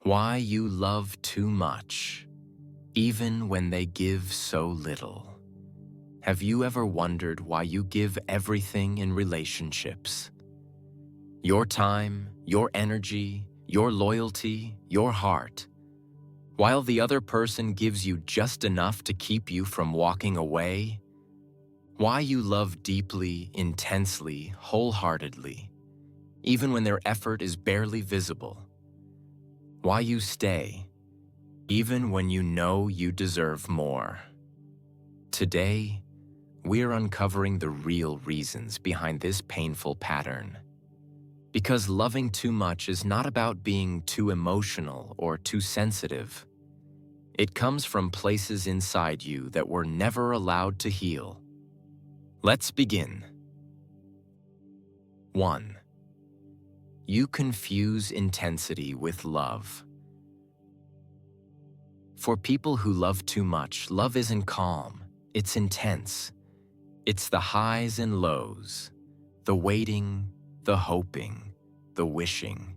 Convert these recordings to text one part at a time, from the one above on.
Why you love too much, even when they give so little. Have you ever wondered why you give everything in relationships? Your time, your energy, your loyalty, your heart, while the other person gives you just enough to keep you from walking away? Why you love deeply, intensely, wholeheartedly, even when their effort is barely visible? Why you stay, even when you know you deserve more? Today, we're uncovering the real reasons behind this painful pattern. Because loving too much is not about being too emotional or too sensitive. It comes from places inside you that were never allowed to heal. Let's begin. 1. You confuse intensity with love. For people who love too much, love isn't calm, it's intense. It's the highs and lows, the waiting, the hoping, the wishing.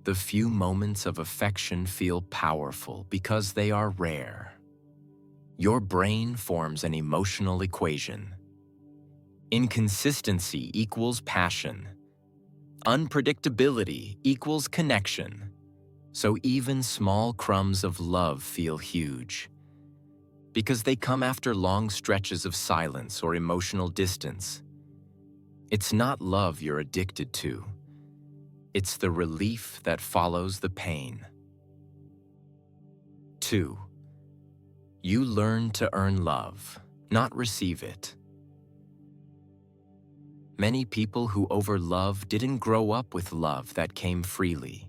The few moments of affection feel powerful because they are rare. Your brain forms an emotional equation. Inconsistency equals passion. Unpredictability equals connection. So even small crumbs of love feel huge, because they come after long stretches of silence or emotional distance. It's not love you're addicted to. It's the relief that follows the pain. 2. You learn to earn love, not receive it. Many people who overlove didn't grow up with love that came freely.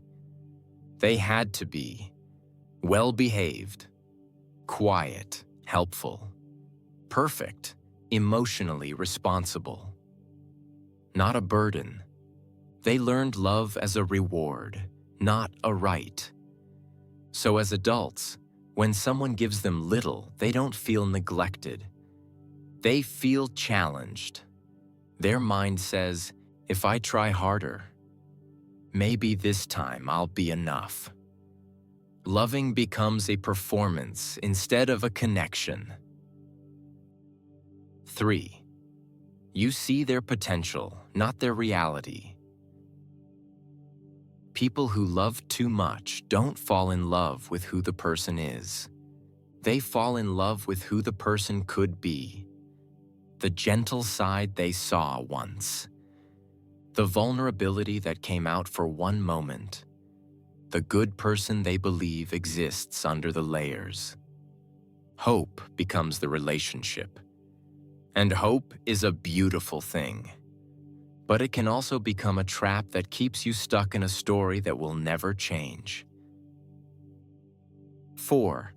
They had to be well-behaved, quiet, helpful, perfect, emotionally responsible. Not a burden. They learned love as a reward, not a right. So as adults, when someone gives them little, they don't feel neglected. They feel challenged. Their mind says, if I try harder, maybe this time I'll be enough. Loving becomes a performance instead of a connection. 3. You see their potential, not their reality. People who love too much don't fall in love with who the person is. They fall in love with who the person could be. The gentle side they saw once. The vulnerability that came out for one moment. The good person they believe exists under the layers. Hope becomes the relationship. And hope is a beautiful thing. But it can also become a trap that keeps you stuck in a story that will never change. 4.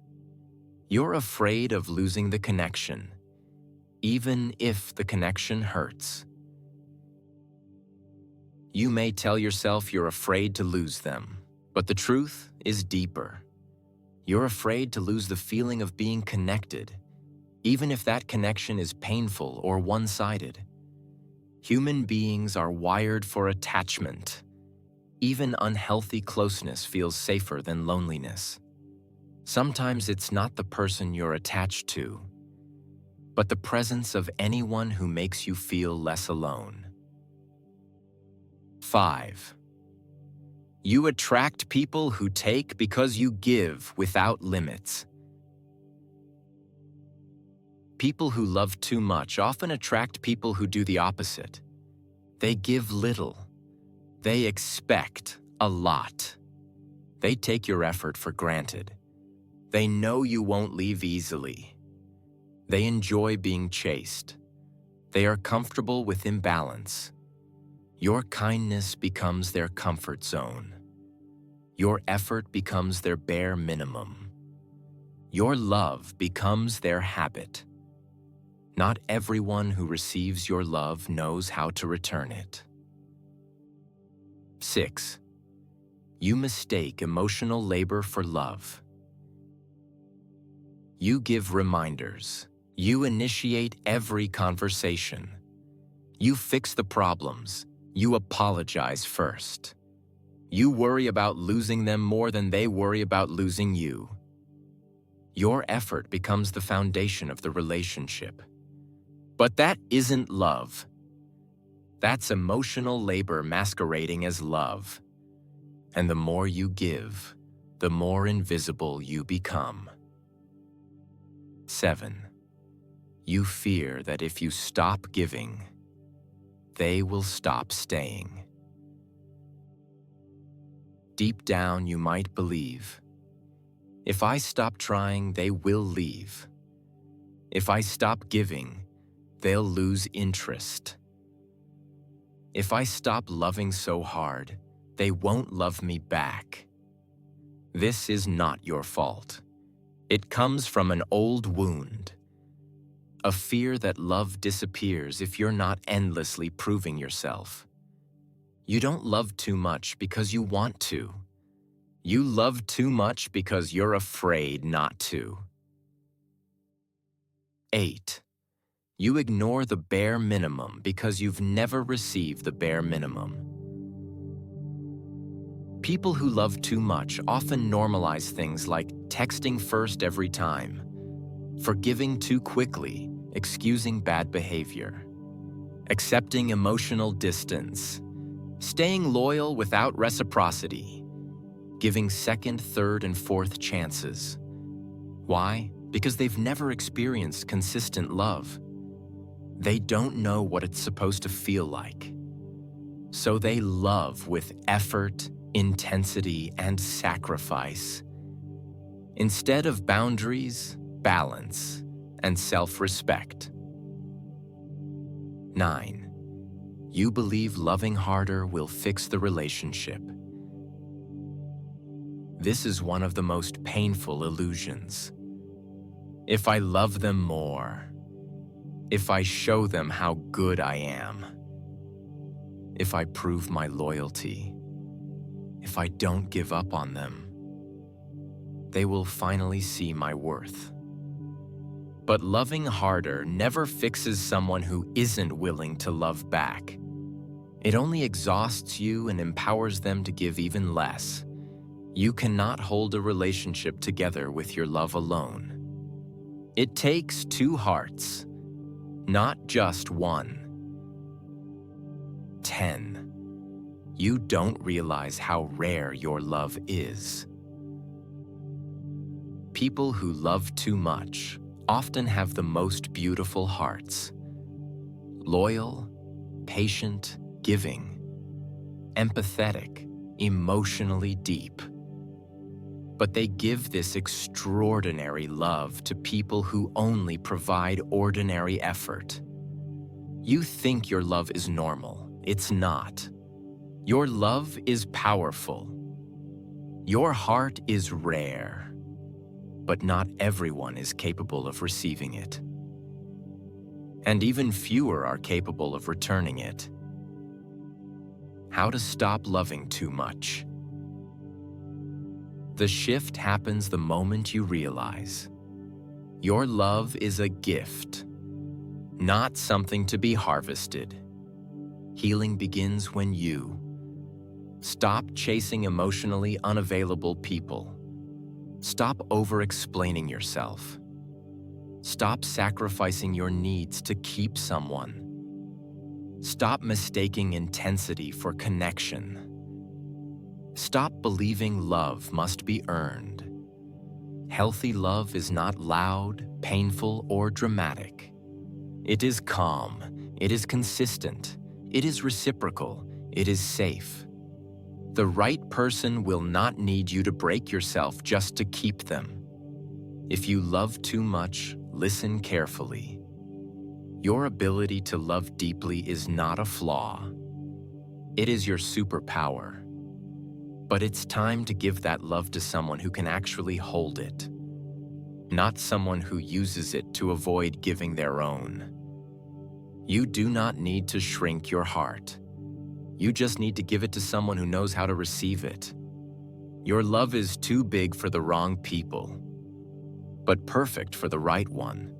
You're afraid of losing the connection, even if the connection hurts. You may tell yourself you're afraid to lose them, but the truth is deeper. You're afraid to lose the feeling of being connected, even if that connection is painful or one-sided. Human beings are wired for attachment. Even unhealthy closeness feels safer than loneliness. Sometimes it's not the person you're attached to, but the presence of anyone who makes you feel less alone. 5. You attract people who take because you give without limits. People who love too much often attract people who do the opposite. They give little. They expect a lot. They take your effort for granted. They know you won't leave easily. They enjoy being chased. They are comfortable with imbalance. Your kindness becomes their comfort zone. Your effort becomes their bare minimum. Your love becomes their habit. Not everyone who receives your love knows how to return it. 6. You mistake emotional labor for love. You give reminders. You initiate every conversation. You fix the problems. You apologize first. You worry about losing them more than they worry about losing you. Your effort becomes the foundation of the relationship. But that isn't love. That's emotional labor masquerading as love. And the more you give, the more invisible you become. 7. You fear that if you stop giving, they will stop staying. Deep down, you might believe, if I stop trying, they will leave. If I stop giving, they'll lose interest. If I stop loving so hard, they won't love me back. This is not your fault. It comes from an old wound, a fear that love disappears if you're not endlessly proving yourself. You don't love too much because you want to. You love too much because you're afraid not to. 8. You ignore the bare minimum because you've never received the bare minimum. People who love too much often normalize things like texting first every time, forgiving too quickly, excusing bad behavior, accepting emotional distance, staying loyal without reciprocity, giving second, third, and fourth chances. Why? Because they've never experienced consistent love. They don't know what it's supposed to feel like. So they love with effort, intensity, and sacrifice. Instead of boundaries, balance, and self-respect. 9. You believe loving harder will fix the relationship. This is one of the most painful illusions. If I love them more, if I show them how good I am, if I prove my loyalty, if I don't give up on them, they will finally see my worth. But loving harder never fixes someone who isn't willing to love back. It only exhausts you and empowers them to give even less. You cannot hold a relationship together with your love alone. It takes two hearts, not just one. 10. You don't realize how rare your love is. People who love too much often have the most beautiful hearts. Loyal, patient, giving, empathetic, emotionally deep. But they give this extraordinary love to people who only provide ordinary effort. You think your love is normal. It's not. Your love is powerful. Your heart is rare. But not everyone is capable of receiving it. And even fewer are capable of returning it. How to stop loving too much. The shift happens the moment you realize your love is a gift, not something to be harvested. Healing begins when you stop chasing emotionally unavailable people. Stop over-explaining yourself. Stop sacrificing your needs to keep someone. Stop mistaking intensity for connection. Stop believing love must be earned. Healthy love is not loud, painful, or dramatic. It is calm, it is consistent, it is reciprocal, it is safe. The right person will not need you to break yourself just to keep them. If you love too much, listen carefully. Your ability to love deeply is not a flaw. It is your superpower. But it's time to give that love to someone who can actually hold it, not someone who uses it to avoid giving their own. You do not need to shrink your heart. You just need to give it to someone who knows how to receive it. Your love is too big for the wrong people, but perfect for the right one.